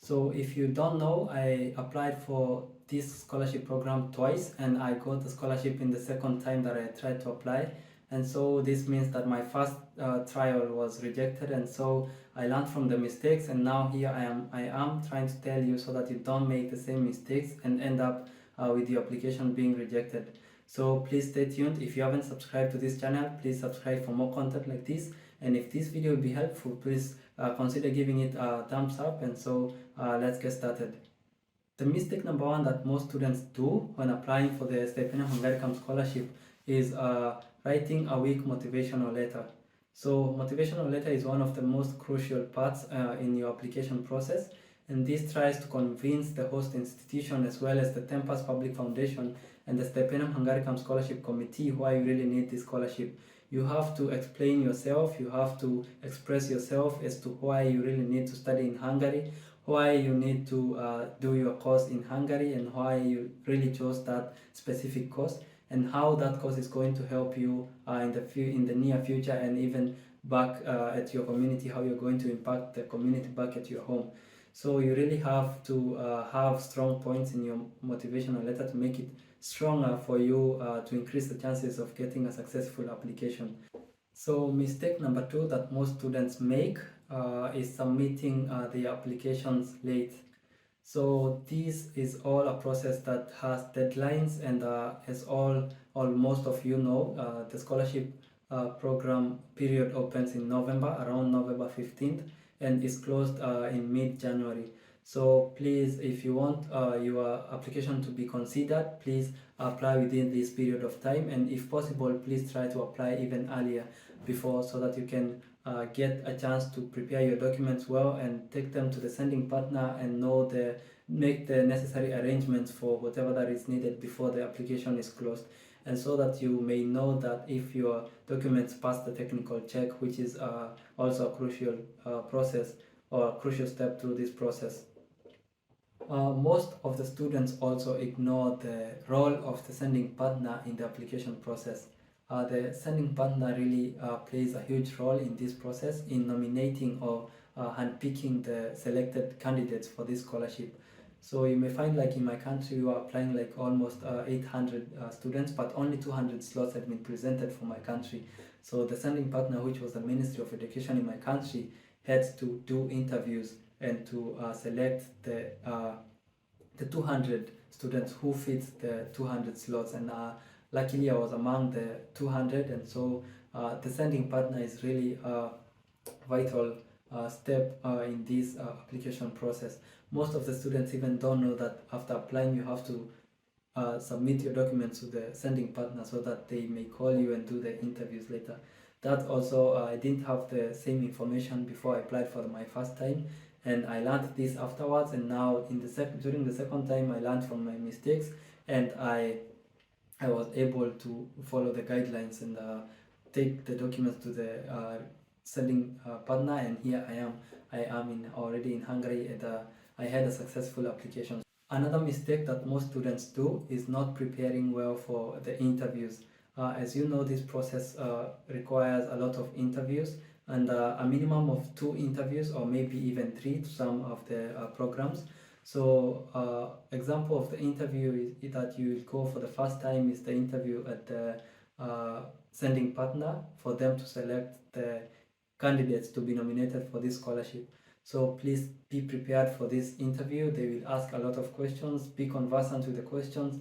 So if you don't know, I applied for this scholarship program twice and I got the scholarship in the second time that I tried to apply. And so this means that my first trial was rejected, and so I learned from the mistakes, and now here I am trying to tell you so that you don't make the same mistakes and end up with your application being rejected. So please stay tuned. If you haven't subscribed to this channel, please subscribe for more content like this. And if this video will be helpful, please consider giving it a thumbs up. And so let's get started. The mistake number one that most students do when applying for the Stipendium Hungaricum Scholarship is writing a weak motivational letter. So motivational letter is one of the most crucial parts in your application process, and this tries to convince the host institution as well as the Tempus Public Foundation and the Stipendium Hungaricum Scholarship Committee why you really need this scholarship. You have to explain yourself, you have to express yourself as to why you really need to study in Hungary, why you need to do your course in Hungary, and why you really chose that specific course, and how that course is going to help you in the near future, and even back at your community, how you're going to impact the community back at your home. So you really have to have strong points in your motivational letter to make it stronger for you to increase the chances of getting a successful application. So mistake number two that most students make is submitting the applications late. So this is all a process that has deadlines, and as most of you know, the scholarship program period opens in November, around November 15th, and is closed in mid-January. So please, if you want your application to be considered, please apply within this period of time, and if possible, please try to apply even earlier before, so that you can get a chance to prepare your documents well and take them to the sending partner and make the necessary arrangements for whatever that is needed before the application is closed, and so that you may know that if your documents pass the technical check, which is also a crucial process or a crucial step through this process. Most of the students also ignore the role of the sending partner in the application process. The sending partner really plays a huge role in this process in nominating or handpicking the selected candidates for this scholarship. So you may find, like in my country, we are applying like almost 800 students, but only 200 slots have been presented for my country. So the sending partner, which was the Ministry of Education in my country, had to do interviews and to select the 200 students who fit the 200 slots, and luckily I was among the 200, and so the sending partner is really a vital step in this application process. Most of the students even don't know that after applying you have to submit your documents to the sending partner so that they may call you and do the interviews later. That also, I didn't have the same information before I applied for my first time, and I learned this afterwards, and now during the second time I learned from my mistakes, and I was able to follow the guidelines and take the documents to the sending partner, and here I am already in Hungary, and I had a successful application. Another mistake that most students do is not preparing well for the interviews. As you know, this process requires a lot of interviews, and a minimum of 2 interviews or maybe even 3 to some of the programs. So example of the interview that you will go for the first time is the interview at the sending partner for them to select the candidates to be nominated for this scholarship. So please be prepared for this interview. They will ask a lot of questions. Be conversant with the questions.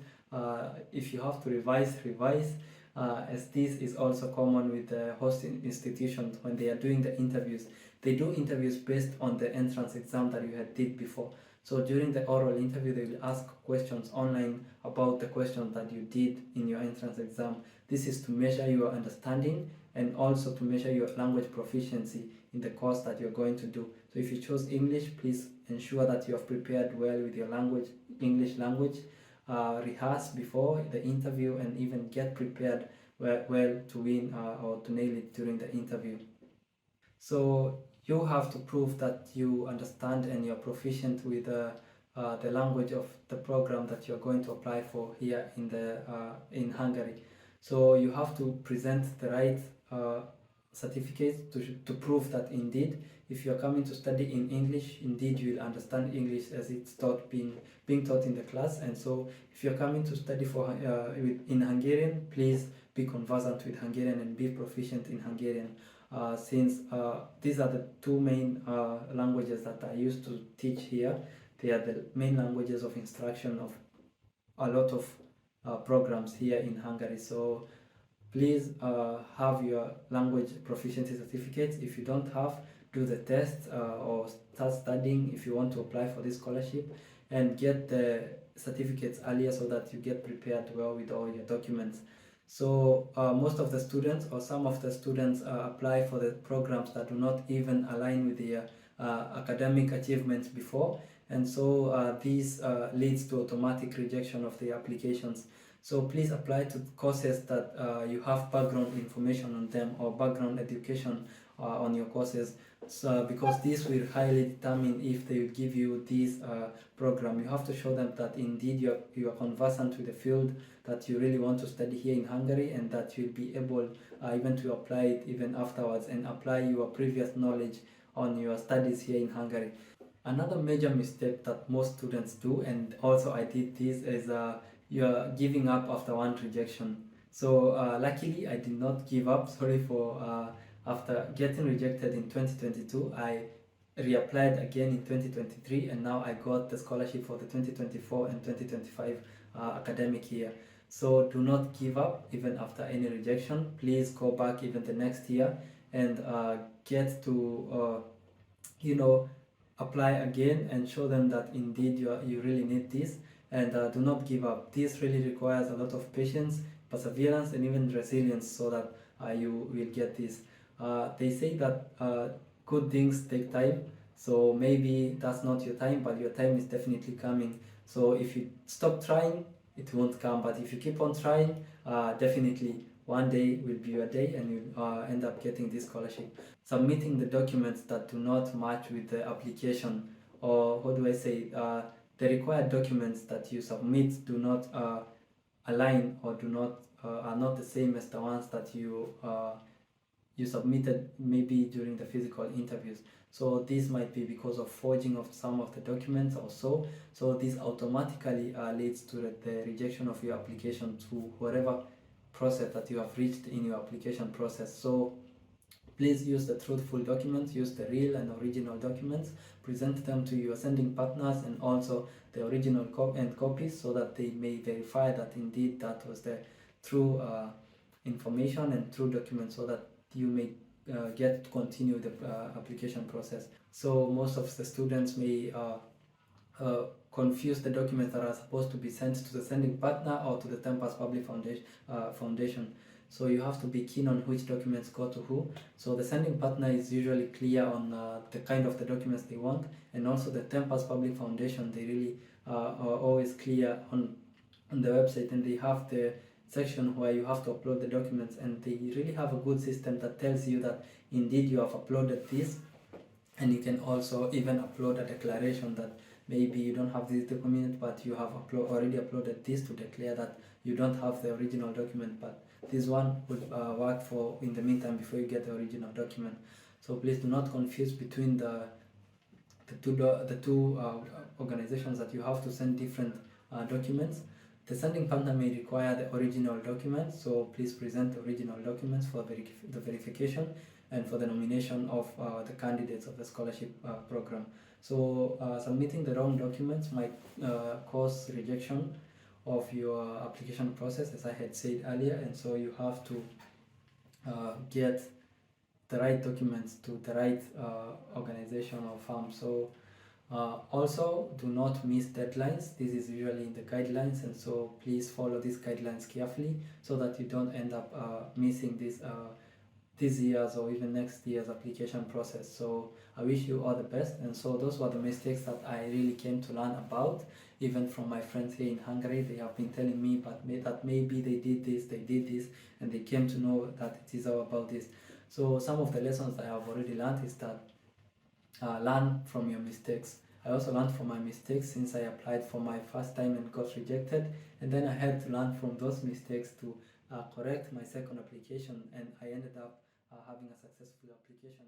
If you have to revise, as this is also common with the host institutions when they are doing the interviews. They do interviews based on the entrance exam that you had did before. So during the oral interview, they will ask questions online about the questions that you did in your entrance exam. This is to measure your understanding and also to measure your language proficiency in the course that you're going to do. So if you chose English, please ensure that you have prepared well with your language, English language. Rehearse before the interview and even get prepared well to win or to nail it during the interview. So you have to prove that you understand and you're proficient with the language of the program that you're going to apply for here in Hungary. So you have to present the right certificates to prove that indeed if you're coming to study in English, indeed you will understand English as it's being taught in the class. And so if you're coming to study in Hungarian, please be conversant with Hungarian and be proficient in Hungarian, since these are the two main languages that I used to teach here. They are the main languages of instruction of a lot of programs here in Hungary. So please have your language proficiency certificate. If you don't have, do the test or start studying if you want to apply for this scholarship, and get the certificates earlier so that you get prepared well with all your documents. So most of the students, or some of the students, apply for the programs that do not even align with their academic achievements before, and so this leads to automatic rejection of the applications. So please apply to courses that you have background information on them, or background education on your courses, so because this will highly determine if they will give you this program. You have to show them that indeed you are conversant with the field that you really want to study here in Hungary, and that you'll be able even to apply it even afterwards, and apply your previous knowledge on your studies here in Hungary. Another major mistake that most students do, and also I did this, is you're giving up after one rejection. So luckily I did not give up. Sorry for after getting rejected in 2022, I reapplied again in 2023, and now I got the scholarship for the 2024 and 2025 academic year. So do not give up even after any rejection. Please go back even the next year and get to apply again, and show them that indeed you really need this, and do not give up. This really requires a lot of patience, perseverance, and even resilience, so that you will get this. They say that good things take time, so maybe that's not your time, but your time is definitely coming. So if you stop trying, it won't come, but if you keep on trying, definitely one day will be your day, and you end up getting this scholarship. Submitting the documents that do not match with the application, or what do I say, the required documents that you submit do not align, or do not are not the same as the ones that you submitted maybe during the physical interviews. So this might be because of forging of some of the documents or so. So this automatically leads to the rejection of your application to whatever process that you have reached in your application process. So please use the truthful documents, use the real and original documents, present them to your sending partners, and also the original copies, so that they may verify that indeed that was the true information and true documents, so that you may get to continue the application process. So most of the students may confuse the documents that are supposed to be sent to the sending partner or to the Tempus Public Foundation. So you have to be keen on which documents go to who. So the sending partner is usually clear on the kind of the documents they want, and also the Tempus Public Foundation, they really are always clear on the website, and they have the section where you have to upload the documents, and they really have a good system that tells you that indeed you have uploaded this. And you can also even upload a declaration that maybe you don't have this document, but you have already uploaded this to declare that you don't have the original document, but this one would work for in the meantime before you get the original document. So please do not confuse between the two organizations that you have to send different documents. The sending partner may require the original documents, so please present the original documents for the verification and for the nomination of the candidates of the scholarship program. So submitting the wrong documents might cause rejection of your application process, as I had said earlier, and so you have to get the right documents to the right organization or firm. So also do not miss deadlines. This is usually in the guidelines, and so please follow these guidelines carefully, so that you don't end up missing this year's or even next year's application process. So I wish you all the best. And so those were the mistakes that I really came to learn about, even from my friends here in Hungary. They have been telling me that maybe they did this, and they came to know that it is all about this. So some of the lessons I have already learned is that learn from your mistakes. I also learned from my mistakes, since I applied for my first time and got rejected, and then I had to learn from those mistakes to correct my second application, and I ended up having a successful application.